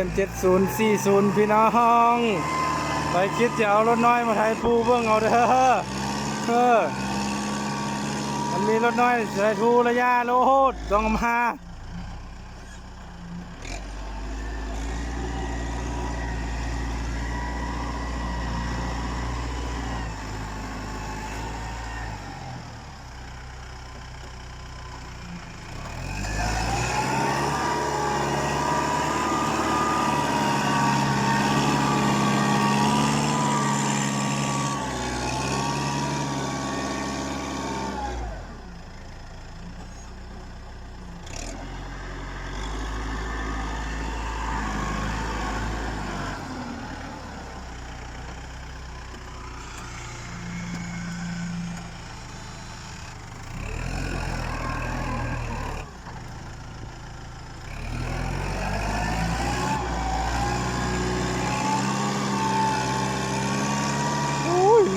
M7040พี่น้องไปคิดจะเอารถน้อยมาไถภูเบิ่งเอาเด้อมันมีรถน้อยไถภูระยะโลดต้องมา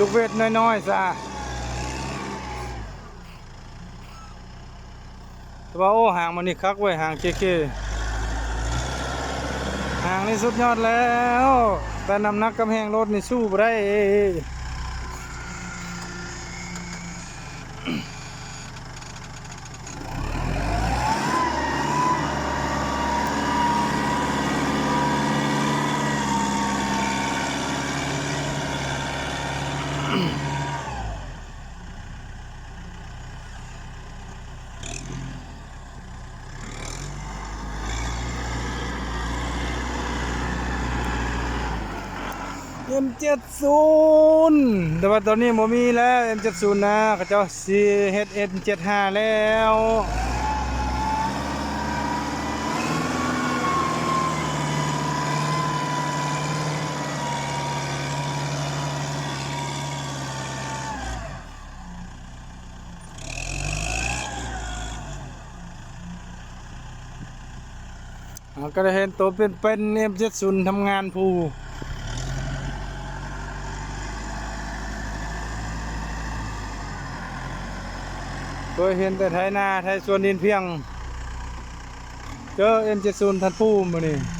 ลูกเวทน้อยๆซะแต่ว่าโอ้ห่างมันนี่คักเว้ยห่างเคห่างนี่สุดยอดแล้วแต่น้ำหนักกำแพงรถนี่สู้บ่ได้M70แต่ว่าตอนนี้บ่มีแล้ว M70นะเขาเจ้าสิเฮ็ด M75แล้วก็ได้เห็นตัวเป็น M70 ทำงานภูเคยเห็นแต่ไถนาไถสวนดินเพียงเจอ M70 ทันภูมื้อนี้